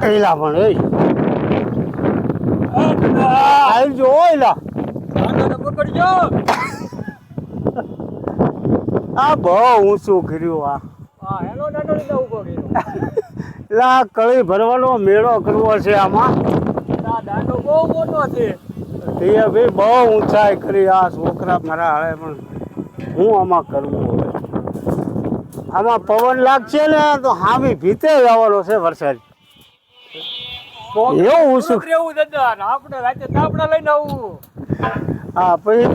એલા પણ એ આવી જો એલા પકડજો. આ બહુ ઊંચું કર્યું આ. હા હેલો દાદો લીધા ઉભો કર્યો. લા કળી ભરવાનો મેળો કરવો છે આમાં. આ દાંડો બહુ મોટો છે. એ ભાઈ બહુ ઊંચાઈ કરી આ છોકરા મારા હાલે પણ હું આમાં કરવું હવે. આમાં પવન લાગશે ને તો હામી ભીતે જવાનો છે વરસાદ. એવું ઊંચું એવું દાદા આપણે રાતે તાપડા લઈને આવું. હા પછી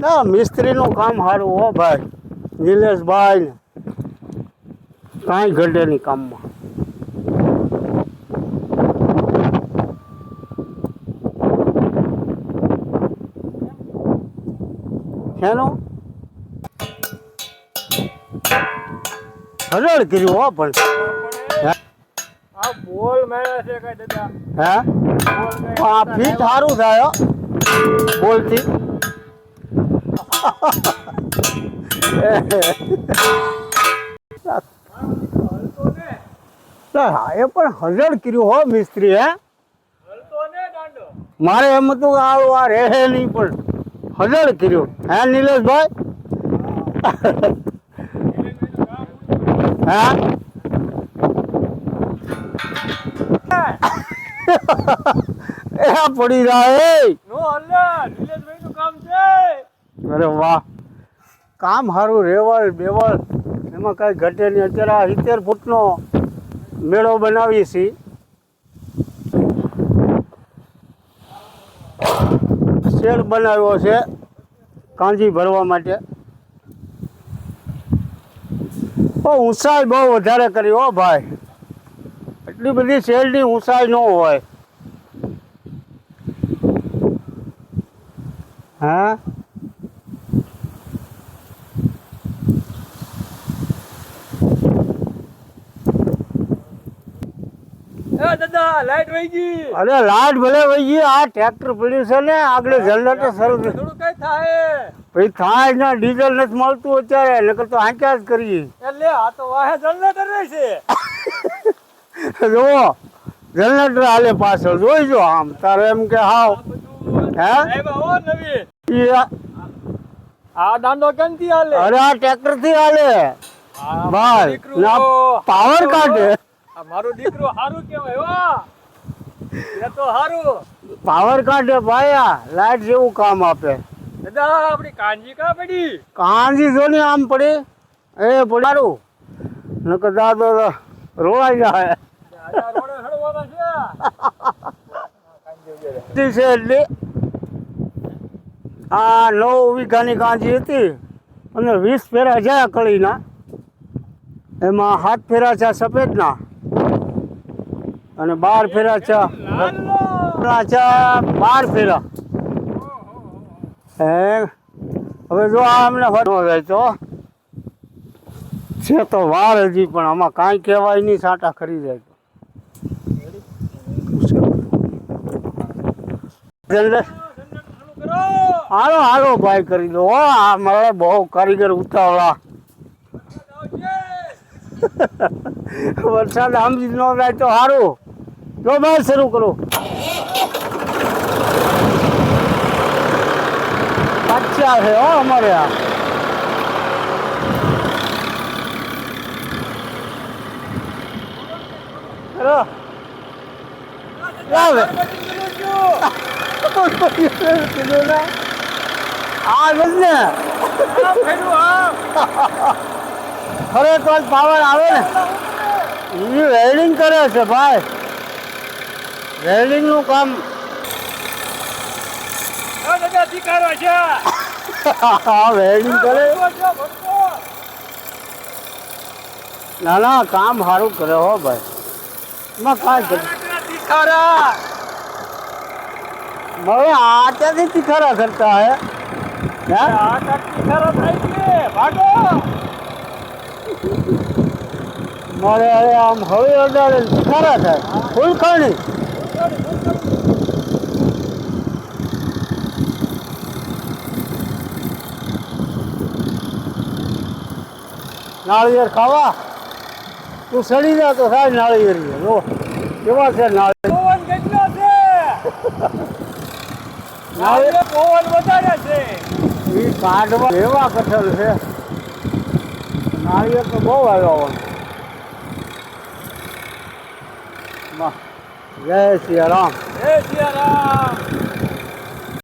ના મિસ્ત્રીનું કામ સારું હો ભાઈ નિલેશભાઈ ને કાંઈ ઘટે નહીં કામમાં. શેનું હરળ કર્યું હો પણ આ બોલ મેળે છે કઈ દાદા. હે આ ફીટ સારું થાય હો બોલથી. એ પણ હરળ કર્યું હો મિસ્ત્રી હે. મારે એમ હતું કે આ રહે નહીં પણ હરળ કર્યું હે નિલેશભાઈ. હા એ પડી જાય. નિલેશભાઈનું કામ છે. અરે વાહ કામ સારું રેવલ બેવલ એમાં કાંઈ ઘટે નહીં. અત્યારે 70 ફૂટનો મેળો બનાવીએ છીએ. શેડ બનાવ્યો છે કાંજી ભરવા માટે. ઊંચાઈ બહુ વધારે કરી હો ભાઈ. એટલી બધી શેડની ઊંચાઈ ન હોય. હા દાદા લાઈટ વહી ગઈ. અરે લાઈટ ભલે વહી ગઈ. આ ટ્રેક્ટર પડ્યું છે ને આગળ જનરેટર શરૂ થોડું કઈ થાય. ભાઈ થાય ને ડીઝલ નથી મળતું અત્યારે નકર તો આંક્યા જ કરીએ. એટલે આ તો વાહે જનરેટર રહેશે. જો જનરેટર હાલે પાછળ જોઈજો આમ તારે એમ કે હાવ હે નવી આ દાંડો કેમથી હાલે. અરે આ ટ્રેક્ટર થી હાલે ભાઈ પાવર કાઢે. મારું દીકરો હારું કેવાય વાહ. એ તો હારું પાવર કાઢે ભાઈ. આ લાઈટ જેવું કામ આપે. દાદા આપણી કાંજી કા પડી. કાંજી જો ને આમ પડી એ પડારું નકર દાદો રોવાઈ જાય. છે એટલે આ 9 વીઘાની કાંજી હતી અને 20 ફેરા જયા કળીના. એમાં 7 ફેરા છે સફેદના અને 12 ફેરા છે 12 ફેરા. હવે જો આ અમને ફરવા જાય તો છે તો વાર હજી પણ આમાં કાંઈ કહેવાય નહીં. સાટા ખરી જાય તો હાલો હાલો ભાઈ કરી દો. આ મારે બહુ કારીગર ઉતાવળા. વરસાદ સમજી ન જાય તો સારું. જો ભાઈ શરૂ કરો. પાછા છે હો અમારે આ. આવે આ બસ ને ખરે તો જ પાવર આવે ને. એ વેલ્ડિંગ કરે છે ભાઈ. વેલ્ડિંગ નું કામ વેલ્ડિંગ કરે. ના ના કામ સારું કરે હો ભાઈ. એમાં કાંઈ કરે હવે આટાથી તીખારા કરતા હે. મારે હવે આમ હવે અડાડે તીખારા થાય ફૂલખાણી. નાળિયેર ખાવા તું સડી જા તો થાય નાળિયેર જો કેવા છે નાળિયેર પવન કેટલો છે નાળિયેર પવન વધારે છે એ કાઢવા એવા કઠણ છે નાળિયેર તો બહુ આવ્યો હોય જય સિયા રામ જય સિયારામ